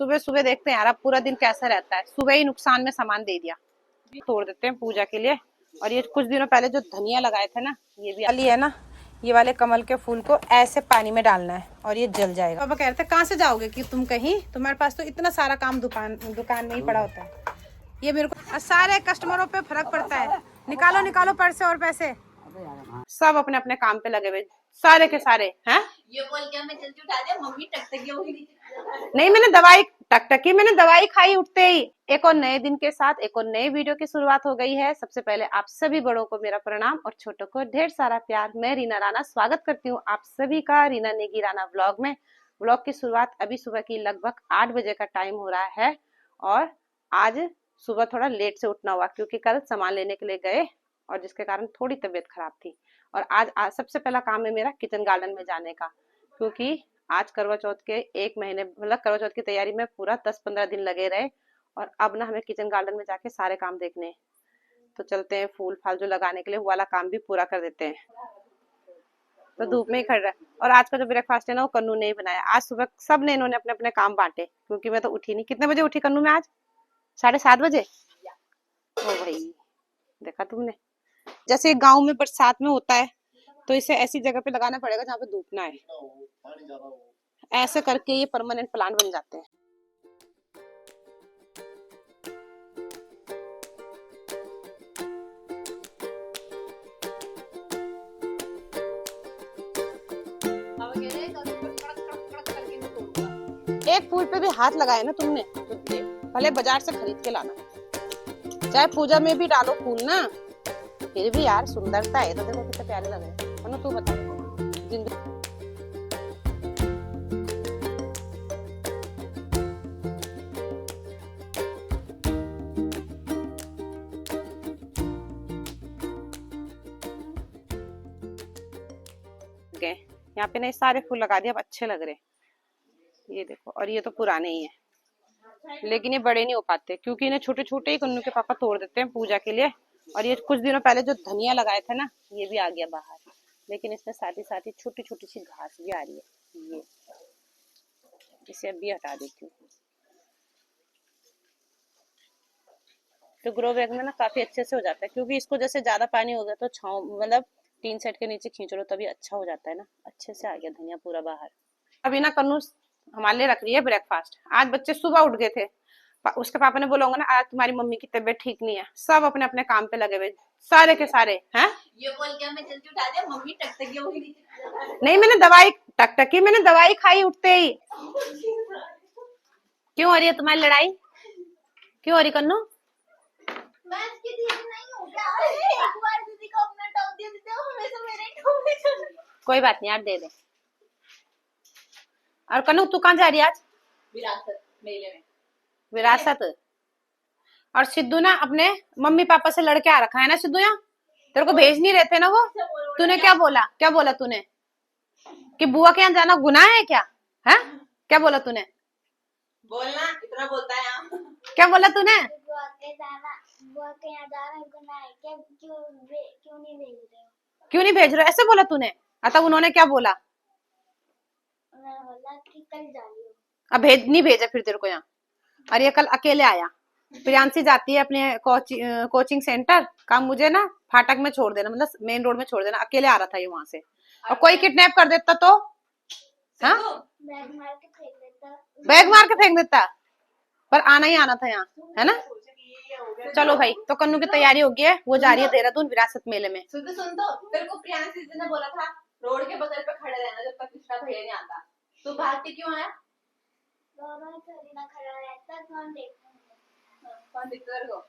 सुबह सुबह देखते हैं यार अब पूरा दिन कैसा रहता है। सुबह ही नुकसान में सामान दे दिया। तोड़ देते हैं पूजा के लिए। और ये कुछ दिनों पहले जो धनिया लगाए थे ना, ये भी वाली है ना, ये वाले कमल के फूल को ऐसे पानी में डालना है और ये जल जाएगा। पापा कह रहे थे कहाँ से जाओगे कि तुम कहीं, तुम्हारे पास तो इतना सारा काम दुकान में ही पड़ा होता है। ये मेरे को सारे कस्टमरों पे फर्क पड़ता है। निकालो निकालो पर्स से और पैसे। सब अपने अपने काम पे लगे हुए सारे के सारे हैं। ये बोल के मैं जल्दी उठा दिया, मम्मी टकटकी होगी नहीं, मैंने दवाई टकटकी मैंने दवाई खाई उठते ही। एक और नए दिन के साथ एक और नए वीडियो की शुरुआत हो गई है। सबसे पहले आप सभी बड़ों को मेरा प्रणाम और छोटों को ढेर सारा प्यार। मैं रीना राणा स्वागत करती हूँ आप सभी का रीना नेगी राणा व्लॉग में। व्लॉग की शुरुआत अभी सुबह की लगभग 8 बजे का टाइम हो रहा है। और आज सुबह थोड़ा लेट से उठना हुआ क्योंकि कल सामान लेने के लिए गए और जिसके कारण थोड़ी तबीयत खराब थी। और आज सबसे पहला काम है मेरा किचन गार्डन में जाने का, क्योंकि आज करवा चौथ के 1 महीने मतलब करवा चौथ की तैयारी में पूरा 10-15 दिन लगे रहे। और अब ना हमें किचन गार्डन में जाके सारे काम देखने हैं। तो चलते हैं, फूल फाल जो लगाने के लिए वो वाला काम भी पूरा कर देते हैं। तो धूप में ही खड़ रहा है। और आज का जो ब्रेकफास्ट है ना वो कन्नू ने ही बनाया। आज सुबह सब ने इन्होंने अपने अपने काम बांटे क्योंकि मैं तो उठी नहीं। कितने बजे उठी कन्नू में आज? 7:30 बजे। ओ भाई, देखा तुमने, जैसे गांव में बरसात में होता है तो इसे ऐसी जगह पे लगाना पड़ेगा जहाँ पे धूप ना आए। ऐसे करके ये परमानेंट प्लांट बन जाते हैं। एक फूल पे भी हाथ लगाया ना तुमने तो भले बाजार से खरीद के लाना, चाहे पूजा में भी डालो फूल ना, फिर भी यार सुंदरता है। तो देखो कितने प्यारे लग रहे हैं ना। तू बता यहाँ पे ना सारे फूल लगा दिए, अब अच्छे लग रहे। ये देखो, और ये तो पुराने ही है लेकिन ये बड़े नहीं हो पाते क्योंकि इन्हें छोटे छोटे ही कन्नू के पापा तोड़ देते हैं पूजा के लिए। और ये कुछ दिनों पहले जो धनिया लगाए थे ना, ये भी आ गया बाहर, लेकिन इसमें साथ ही छोटी छोटी सी घास भी आ रही है। ये इसे अभी हटा देती हूँ। तो ग्रो बैग में ना काफी अच्छे से हो जाता है क्योंकि इसको जैसे ज्यादा पानी हो गया तो छांव मतलब टीन सेट के नीचे खींच लो तभी अच्छा हो जाता है ना। अच्छे से आ गया धनिया पूरा बाहर। अभी ना कन्नू हमारे लिए रख रही है ब्रेकफास्ट। आज बच्चे सुबह उठ गए थे, उसके पापा ने बोला होगा ना आज तुम्हारी मम्मी की तबीयत ठीक नहीं है। सब अपने अपने काम पे लगे हुए सारे के सारे हैं। ये बोल के मैं जल्दी उठा दिया, मम्मी टकटकी होगी नहीं, मैंने दवाई टकटकी मैंने दवाई खाई उठते ही। क्यों हो रही है तुम्हारी लड़ाई? क्यों हो रही कन्नू? मैं इसकी दीदी नहीं हूं क्या? एक बार दीदी को अपना टॉप दे देते हो, हमेशा मेरे टॉप में चल। कोई बात नहीं यार, दे दे। और कन्नू तू कहाँ जा रही है आज? विरासत मेले में। विरासत? और सिद्धू ना अपने मम्मी पापा से लड़के आ रखा है ना सिद्धू, यहाँ तेरे को भेज नहीं रहे थे ना वो। तूने क्या बोला? क्या बोला तूने कि बुआ के यहाँ जाना गुनाह है क्या? है क्या बोला तूने? बोलना इतना बोलता है यहाँ। क्या बोला तूने? बुआ के यहाँ जाना गुनाह है क्या? क्यों नहीं भेज रहे हो? क्यों नहीं भेज रहे, ऐसे बोला तूने? तब उन्होंने क्या बोला? उन्होंने बोला कि कल जा रही हो। अब नहीं भेजा फिर तेरे को यहाँ। और ये कल अकेले आया। प्रियांशी जाती है अपने कोचिंग सेंटर का, मुझे ना फाटक में छोड़ देना, मतलब मेन रोड में छोड़ देना। अकेले आ रहा था ये वहां से, और कोई किडनैप कर देता तो? हाँ, बैग मार के फेंक देता। बैग मार के फेंक देता, पर आना ही आना था यहाँ, है ना। चलो भाई, तो कन्नू की तैयारी हो गई है, वो जा रही है देहरादून विरासत मेले में। सुन तो तेरे को प्रियांशी दीदी ने बोला था रोड के बगल पे खड़े रहना जब तक इसका भैया नहीं आता। तू भाग के क्यों आया? दोनों थोड़ी ना खड़ा रहता, कौन देखता है? कौन दिखता है?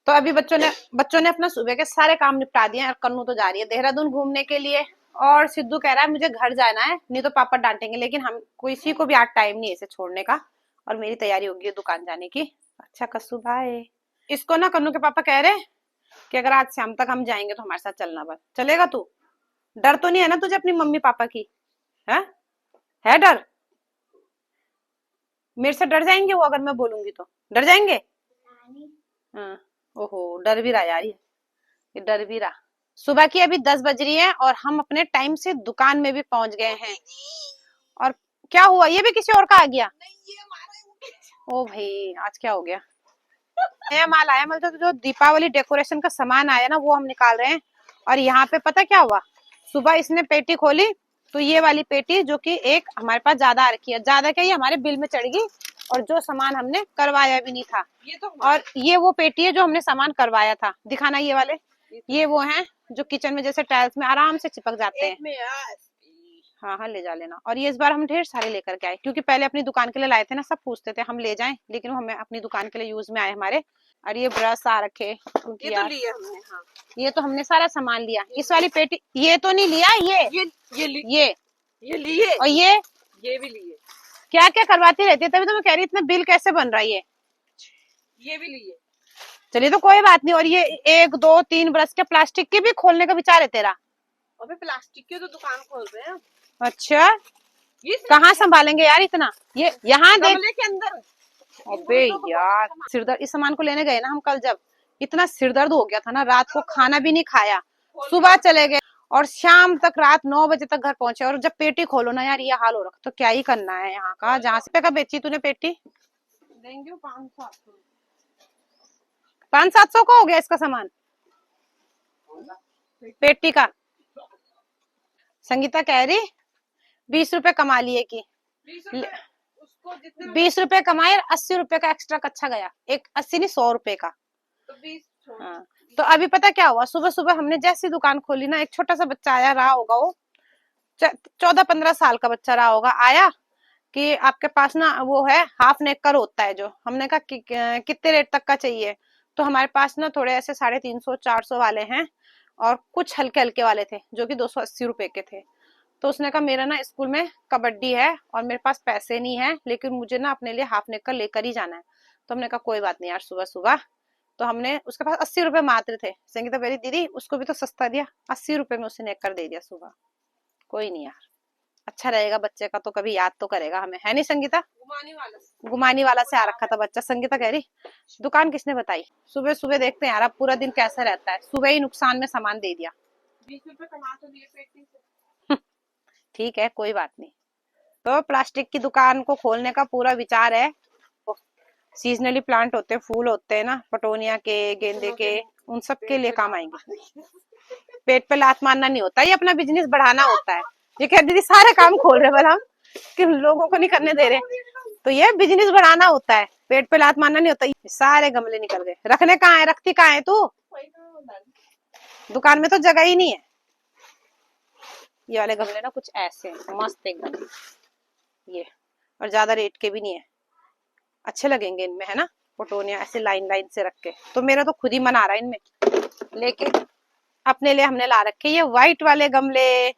तो अभी बच्चों ने अपना सुबह के सारे काम निपटा दिए और कन्नू तो जा रही है देहरादून घूमने के लिए। और सिद्धू कह रहा है मुझे घर जाना है, नहीं तो पापा डांटेंगे, लेकिन हम किसी को भी आज टाइम नहीं है इसे छोड़ने का। और मेरी तैयारी होगी दुकान जाने की। अच्छा कस्सू भाई, इसको ना कन्नू के पापा कह रहे कि अगर आज शाम तक हम जाएंगे तो हमारे साथ चलना। बस चलेगा तू? डर तो नहीं है ना तुझे अपनी मम्मी पापा की? है डर? मेरे से डर जाएंगे वो अगर मैं बोलूंगी तो? डर जाएंगे? हाँ। ओहो, डर भी रहा यार, ये डर भी रहा। सुबह की अभी 10 बज रही है और हम अपने टाइम से दुकान में भी पहुंच गए हैं। और क्या हुआ, ये भी किसी और का आ गया? ओ भाई आज क्या हो गया। नया माल आया, मतलब जो दीपावली डेकोरेशन का सामान आया ना वो हम निकाल रहे हैं। और यहाँ पे पता क्या हुआ, सुबह इसने पेटी खोली तो ये वाली पेटी जो कि एक हमारे पास ज्यादा आ रखी है, ज्यादा क्या ये हमारे बिल में चढ़ गई, और जो सामान हमने करवाया भी नहीं था। ये तो और ये वो पेटी है जो हमने सामान करवाया था, दिखाना ये वाले, ये वो हैं जो किचन में जैसे टाइल्स में आराम से चिपक जाते हैं। हाँ हाँ ले जा लेना। और ये इस बार हम ढेर सारे लेकर के आए, क्योंकि पहले अपनी दुकान के लिए लाए थे ना, सब पूछते थे हम ले जाएं, लेकिन वो हमें अपनी दुकान के लिए यूज में आए हमारे। और ये ब्रश आ रखे, ये तो लिया हमने। हाँ ये तो हमने सारा सामान लिया। इस वाली पेटी ये तो नहीं लिया, ये लिए, और ये भी लिए। क्या क्या करवाती रहती है, तभी तो मैं कह रही इतना बिल कैसे बन रहा है। ये भी लिए। चलिए तो कोई बात नहीं। और ये 1 2 3 ब्रश के प्लास्टिक के भी खोलने का विचार है तेरा? अबे प्लास्टिक की तो दुकान खोल रहे हैं। अच्छा कहाँ संभालेंगे यार इतना, ये यहाँ देख के अंदर। अबे यार सिरदर्द, इस सामान को लेने गए ना हम कल, जब इतना सिरदर्द हो गया था ना, रात को खाना भी नहीं खाया, सुबह चले गए और शाम तक रात 9 बजे तक घर पहुंचे। और जब पेटी खोलो ना यार ये हाल हो रखा, तो क्या ही करना है यहाँ का। जहाँ से का बेची तूने पेटी? देंगे 500-700 का हो गया इसका सामान, पेटी का। संगीता कह रही 20 रुपए कमा लिए कि 20 रुपए कमाए, 80 रुपए का एक्स्ट्रा कच्छा गया, एक 80 नहीं 100 रुपए का। तो 20 हाँ। तो अभी पता क्या हुआ, सुबह सुबह हमने जैसी दुकान खोली ना, एक छोटा सा बच्चा आया, रहा होगा वो 14-15 साल का बच्चा रहा होगा, आया कि आपके पास ना वो है हाफ नेक का होता है जो, हमने कहा कि कितने रेट तक का चाहिए, तो हमारे पास ना थोड़े ऐसे 350-400 वाले हैं और कुछ हल्के हल्के वाले थे जो कि 280 रुपए के थे। तो उसने कहा मेरा ना स्कूल में कबड्डी है और मेरे पास पैसे नहीं है, लेकिन मुझे ना अपने लिए हाफ नेक का लेकर ही जाना है। तो हमने कहा कोई बात नहीं यार सुबह सुबह, तो हमने उसके पास 80 रुपए मात्र थे। संगीता मेरी दीदी उसको भी तो सस्ता दिया, 80 रुपए में उसने नेक कर दे दिया सुबह। कोई नहीं यार, अच्छा रहेगा बच्चे का, तो कभी याद तो करेगा हमें, है नहीं संगीता? गुमानी वाला से आ रखा था बच्चा। संगीता कह रही दुकान किसने बताई, सुबह सुबह देखते हैं यार अब पूरा दिन कैसा रहता है, सुबह ही नुकसान में सामान दे दिया। 20 रुपए कमा तो दिए पेटी से। ठीक है कोई बात नहीं। तो प्लास्टिक की दुकान को खोलने का पूरा विचार है। सीजनली प्लांट होते हैं, फूल होते हैं ना, पटोनिया के, गेंदे के, उन सब के लिए काम आएंगे। पेट पे लात मारना नहीं होता, ये अपना बिजनेस बढ़ाना होता है। ये कह दीदी सारे काम खोल रहे बल हम कि लोगों को नहीं करने दे रहे, तो ये बिजनेस बढ़ाना होता है, पेट पे लात मारना नहीं होता। सारे गमले निकल गए, रखने कहाँ है, रखती कहाँ है तू? दुकान में तो जगह ही नहीं है। ये वाले गमले ना कुछ ऐसे हैं, मस्त एकदम ये, और ज्यादा रेट के भी नहीं है, अच्छे लगेंगे इनमें, है ना, पोटोनिया ऐसे लाइन लाइन से रख के। तो मेरा तो खुद ही मन आ रहा है इनमें लेके, अपने लिए हमने ला रखे ये व्हाइट वाले गमले।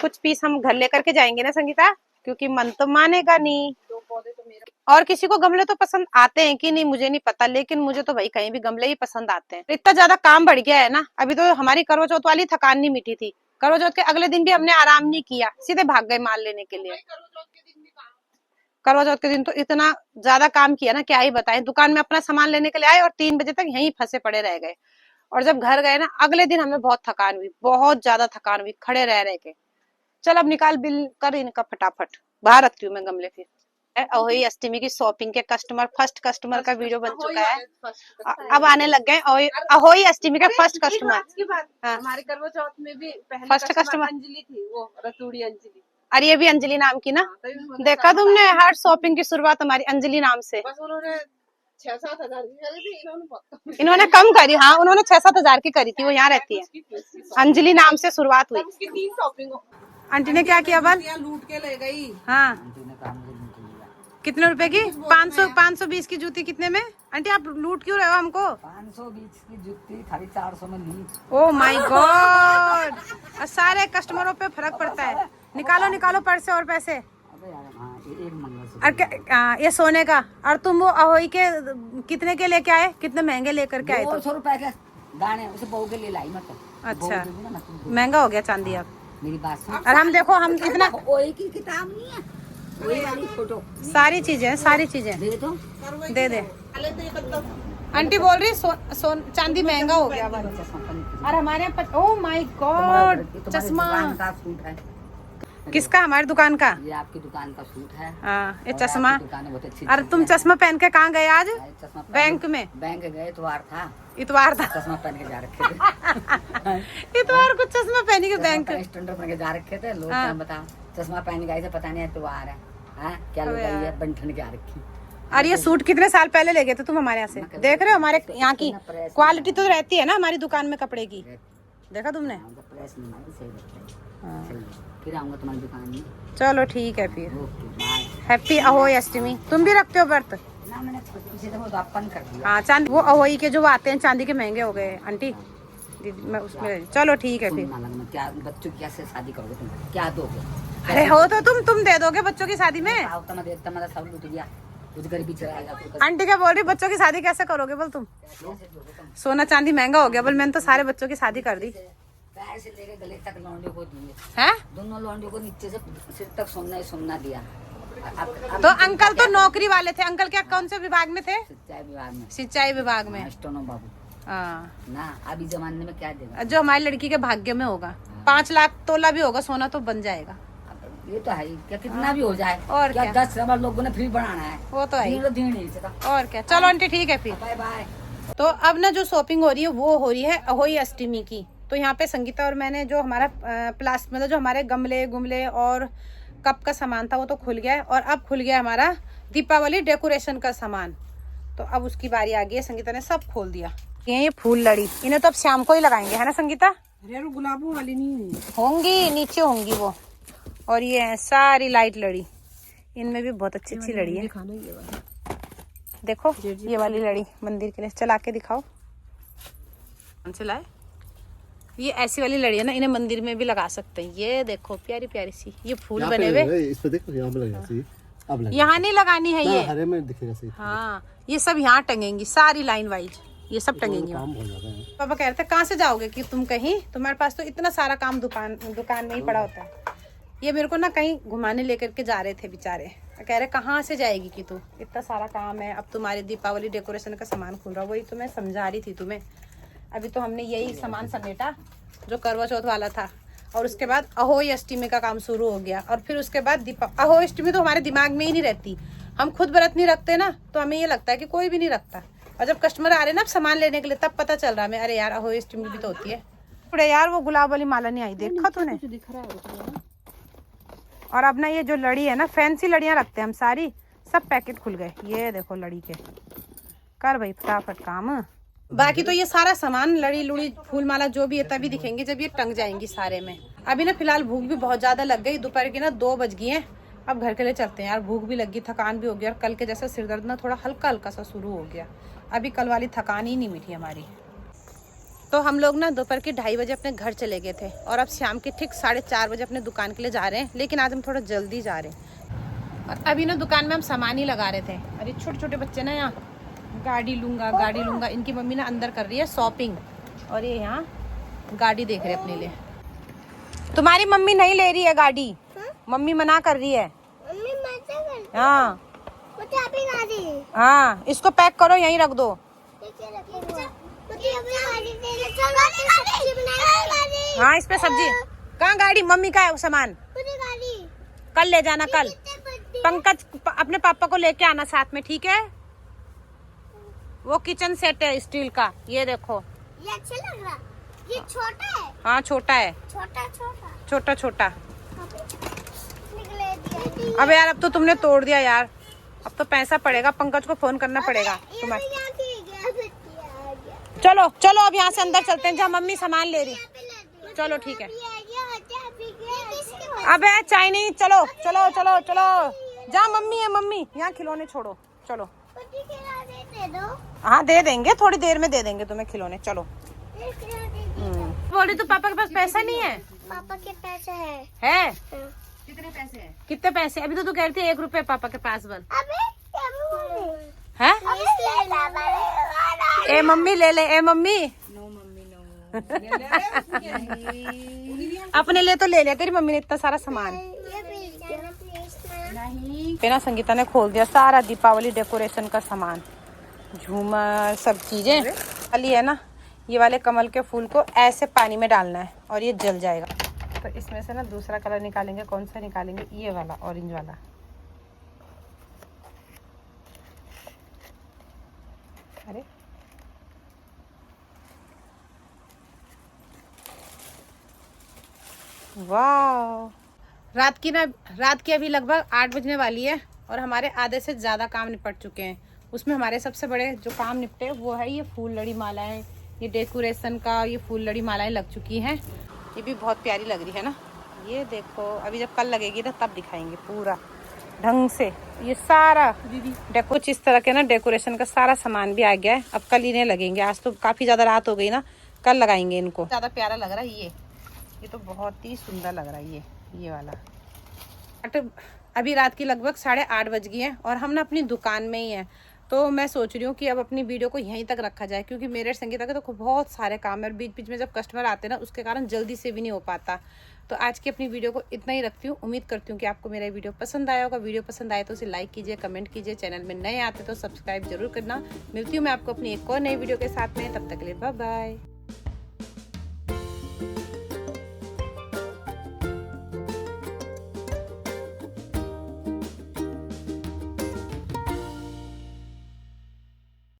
कुछ पीस हम घर लेकर के जाएंगे ना संगीता, क्योंकि मन तो मानेगा नहीं। 2 पौधे तो मेरे, और किसी को गमले तो पसंद आते हैं कि नहीं मुझे नहीं पता, लेकिन मुझे तो भाई कहीं भी गमले ही पसंद आते हैं। इतना ज्यादा काम बढ़ गया है ना, अभी तो हमारी करवा चौथ वाली थकान नहीं मिटी थी, करवा चौथ के अगले दिन भी हमने आराम नहीं किया, सीधे भाग गए माल लेने के लिए। करवा चौथ के दिन तो इतना ज्यादा काम किया ना क्या ही बताएं। दुकान में अपना सामान लेने के लिए आए और 3 बजे तक यहीं फंसे पड़े रह गए, और जब घर गए ना अगले दिन हमें बहुत थकान हुई, बहुत ज्यादा थकान हुई, खड़े रह रहे के। चल अब निकाल बिल कर इनका फटाफट, बाहर रखती हूँ मैं गमले। फिर अहोई अष्टमी की शॉपिंग के कस्टमर, फर्स्ट कस्टमर का वीडियो बन चुका है, अब आने लग गए अहोई अष्टमी का फर्स्ट कस्टमर। हमारे करवा चौथ में भी पहले फर्स्ट कस्टमर अंजलि थी, वो रतूड़ी अंजलि। अरे ये भी अंजलि नाम की ना, देखा तुमने हर शॉपिंग की शुरुआत हमारी अंजलि नाम से। बस उन्होंने 6-7 हजार की करी थी, इन्होंने कम करी। हाँ उन्होंने 6-7 हजार की करी थी, वो यहाँ रहती है। अंजलि नाम से शुरुआत हुई। उसकी 3 शॉपिंग आंटी ने क्या किया बल? लूट के ले गई। हाँ कितने रुपए की? 520 की जूती कितने में? आंटी आप लूट क्यों रहे हो हमको? 520 की जूती 450 में ली। ओ माय गॉड, सारे कस्टमरों पे फर्क पड़ता है। निकालो निकालो पर्स से और पैसे। अबे यार हाँ, एक मंगलसूत्र। और ये सोने का। और तुम वो अहोई के कितने के लेके आए, कितने महंगे लेकर के आए? 200 रुपए के दाने, उसे बहू के लिए लाई मत। अच्छा महंगा हो गया चांदी अब। मेरी बात सुन। और हम देखो हम इतना, ओए की किताब नहीं है, वही वाली फोटो, सारी चीजें सारी चीजें दे दो, दे दे। आंटी बोल रही चांदी महंगा हो गया। और हमारे यहाँ ओह माय गॉड चश्मा। किसका? हमारी दुकान का। ये आपकी दुकान का सूट है। हाँ, ये और चश्मा। आपकी दुकान में बहुत अच्छी अरे तुम चीज़ें हैं। चश्मा पहन के कहाँ गए आज? चश्मा पहन- बैंक में। बैंक गए, इतवार था, इतवार था। चश्मा पहन के जा रखे थे। इतवार को चश्मा पहन के बैंक। स्टैंडर्ड पहन के जा रखे थे लोग। हाँ। क्या बताओ, चश्मा पहन के आए थे, पता नहीं इतवार है। हाँ, क्या लोग अबे यार। ये बंठन के आ रखी। और ये सूट कितने साल पहले ले गए थे तुम हमारे यहाँ से? देख रहे हो हमारे यहाँ की क्वालिटी तो रहती है ना हमारी दुकान में कपड़े की। देखा तुमने? हाँ, तो प्रेस नहीं मारी, सही लगता है। सही है। फिर आऊंगा तुम्हारी दुकान में। चलो ठीक है फिर। Okay bye. Happy Ahoi Ashtami. तुम भी रखते हो व्रत? ना मैंने पीछे देखो तो अपन कर दिया। हाँ, चांदी वो अहोई के जो आते हैं चांदी के महंगे हो गए आंटी। दीदी मैं उसमें। चलो ठीक है फिर। सुनना लगना, क्या बच्चों की कैसे शादी करोगे तुम? क्या दोगे? अरे हो तो तुम दे दोगे बच्चों की शादी में? आओ तो मैं देता, मेरा सब लूट गया, कुछ गरीबी चलाएगा कुछ। आंटी क्या बोल रही, बच्चों की शादी कैसे करोगे बोल? तुम कैसे दोगे तुम? सोना चांदी महंगा हो गया बोल। मैंने तो सारे बच्चों की शादी कर दी पैर से लेके गले तक लौंडे को दिए, है। दोनों लौंडे को नीचे से सिर तक सोना ही सोना दिया। अब तो अंकल तो नौकरी वाले थे। अंकल क्या कौन से विभाग में थे? सिंचाई विभाग में। सिंचाई विभाग में। स्टोनो बाबू हाँ, ना, अभी जमाने में क्या देगा? जो हमारी लड़की के भाग्य में होगा। 5 लाख तोला भी होगा सोना तो बन जाएगा। अब ये तो है ही, क्या कितना भी हो जाए। और क्या क्या? 10 रबर लोगों ने फ्री बनाना है, वो तो है ही। दिन नहीं सकता। और क्या। चलो आंटी ठीक है फिर। Bye bye. तो अब ना जो शॉपिंग हो रही है वो हो रही है अहोई अष्टमी की। तो यहाँ पे संगीता और मैंने जो हमारा प्लास्टिक मतलब जो हमारे गमले गुमले और कप का सामान था वो तो खुल गया है। और अब खुल गया हमारा दीपावली डेकोरेशन का सामान। तो अब उसकी बारी आ गई है। संगीता ने सब खोल दिया। ये फूल लड़ी इन्हें तो अब शाम को ही लगाएंगे, है ना संगीता? अरे गुलाबों वाली नहीं हुई। होंगी, नीचे होंगी वो। और ये है सारी लाइट लड़ी, इनमें भी बहुत अच्छी अच्छी लड़ी है। दिखाना ये वाला। देखो ये वाली लड़ी मंदिर के लिए चला के दिखाओ। कौन से लाए? ये ऐसी वाली लड़ी है ना, इन्हें मंदिर में भी लगा सकते हैं। ये देखो प्यारी प्यारी सी ये फूल यहाँ पे बने हुए। लगेगा, इस पे देखो यहाँ पे लगेगा सही। अब लगेगा। यहाँ नहीं लगानी है ना, ये। हरे में दिखेगा सही। हाँ, ये सब यहाँ टंगेंगी सारी लाइन वाइज। ये सब टंगेंगी। काम हो जाता है। पापा कह रहे थे कहाँ से जाओगे कि तुम कहीं, तुम्हारे पास तो इतना सारा काम दुकान में ही पड़ा होता है। ये मेरे को ना कहीं घुमाने लेकर के जा रहे थे बेचारे। कह रहे कहाँ से जाएगी कि तू, इतना सारा काम है। अब तुम्हारे दीपावली डेकोरेशन का सामान खुल रहा, वही तो मैं समझा रही थी तुम्हें। अभी तो हमने यही सामान समेटा जो करवा चौथ वाला था। और उसके बाद अहोई अष्टमी का काम शुरू हो गया। और फिर उसके बाद अहोई अष्टमी तो हमारे दिमाग में ही नहीं रहती। हम खुद व्रत नहीं रखते ना, तो हमें ये लगता है कि कोई भी नहीं रखता। और जब कस्टमर आ रहे ना अब सामान लेने के लिए, तब पता चल रहा है हमें, अरे यार अहोई अष्टमी भी तो होती है। थोड़े यार वो गुलाब वाली माला नहीं आई, देखा तूने? दिख रहा है उसमें। और अब ना ये जो लड़ी है ना, फैंसी लड़ियां रखते हैं हम सारी, सब पैकेट खुल गए। ये देखो लड़ी के, कर भाई फटाफट काम। बाकी तो ये सारा सामान लड़ी लुड़ी फूल माला जो भी है तभी दिखेंगे जब ये टंग जाएंगी सारे में। अभी ना फिलहाल भूख भी बहुत ज्यादा लग गई, दोपहर की ना 2 बज गई है। अब घर के लिए चलते हैं यार, भूख भी लगी, थकान भी हो गया। और कल के जैसा सिरदर्द ना थोड़ा हल्का हल्का सा शुरू हो गया। अभी कल वाली थकान ही नहीं मिटी हमारी। तो हम लोग ना दोपहर के 2:30 बजे अपने घर चले गए थे। और अब शाम के ठीक 4:30 बजे अपने दुकान के लिए जा रहे हैं। लेकिन आज हम थोड़ा जल्दी जा रहे हैं। और अभी ना दुकान में हम सामान ही लगा रहे थे। अरे छोटे छोटे बच्चे ना यहाँ गाड़ी लूंगा। इनकी मम्मी ना अंदर कर रही है शॉपिंग, और ये यहाँ गाड़ी देख रहे हैं अपने लिए। तुम्हारी मम्मी नहीं ले रही है गाड़ी, मम्मी मना कर रही है। मम्मी मजा कर। हाँ मुझे अभी गाड़ी। हाँ, इसको पैक करो, यहीं रख दो। मुझे अभी गाड़ी दे दे। सब्जी बनाएंगे। हाँ, इस पे सब्जी। कहाँ गाड़ी? मम्मी का है वो सामान, मुझे गाड़ी। कल ले जाना। कल पंकज अपने पापा को लेके आना साथ में, ठीक है? वो किचन सेट है स्टील का, ये देखो। ये अच्छा लग रहा। ये छोटा है। हाँ छोटा है, छोटा छोटा। निकले दिया। अब यार अब तो तुमने तोड़ दिया यार, अब तो पैसा पड़ेगा, पंकज को फोन करना पड़ेगा तुम्हें। चलो चलो अब यहाँ से अंदर चलते हैं जहाँ मम्मी सामान ले रही। चलो ठीक है। अबे चाइनीज, चलो चलो चलो चलो, जहाँ मम्मी है मम्मी, यहाँ खिलौने छोड़ो। चलो हाँ दे देंगे, थोड़ी देर में दे देंगे तुम्हें खिलौने। चलो। बोल रही तो पापा के पास पैसा नहीं है। पापा के पैसे है? कितने पैसे हैं? कितने पैसे? अभी तो तू कह रही थी 1 रुपए पापा के पास बन अबे है। ए मम्मी ले ले, ए मम्मी। No mummy no. अपने लिए तो ले लिया तेरी मम्मी ने इतना सारा सामान। फिर ना संगीता ने खोल दिया सारा दीपावली डेकोरेशन का सामान, झूमर सब चीजें। खाली है ना ये वाले कमल के फूल को ऐसे पानी में डालना है और ये जल जाएगा। तो इसमें से ना दूसरा कलर निकालेंगे। कौन सा निकालेंगे? ये वाला, ऑरेंज वाला। अरे वाह, रात की अभी लगभग 8 बजने वाली है और हमारे आधे से ज़्यादा काम निपट चुके हैं। उसमें हमारे सबसे बड़े जो काम निपटे वो है ये फूल लड़ी मालाएं, ये डेकोरेशन का ये फूल लड़ी मालाएं लग चुकी हैं। ये भी बहुत प्यारी लग रही है ना। ये देखो, अभी जब कल लगेगी ना तब दिखाएंगे पूरा ढंग से। ये सारा कुछ इस तरह के ना डेकोरेशन का सारा सामान भी आ गया है। अब कल इन्हें लगेंगे, आज तो काफ़ी ज़्यादा रात हो गई ना, कल लगाएंगे इनको। ज़्यादा प्यारा लग रहा है ये तो बहुत ही सुंदर लग रहा है ये वाला। अभी रात की लगभग 8:30 बज गई है और हम ना अपनी दुकान में ही हैं। तो मैं सोच रही हूँ कि अब अपनी वीडियो को यहीं तक रखा जाए, क्योंकि मेरे संगीता के तो बहुत सारे काम है और बीच बीच में जब कस्टमर आते हैं ना उसके कारण जल्दी से भी नहीं हो पाता। तो आज की अपनी वीडियो को इतना ही रखती हूँ। उम्मीद करती हूँ कि आपको मेरा वीडियो पसंद आया होगा। वीडियो पसंद आए तो उसे लाइक कीजिए, कमेंट कीजिए। चैनल में नए आते तो सब्सक्राइब जरूर करना। मिलती हूँ मैं आपको अपनी एक और नई वीडियो के साथ में। तब तक के लिए बाय बाय।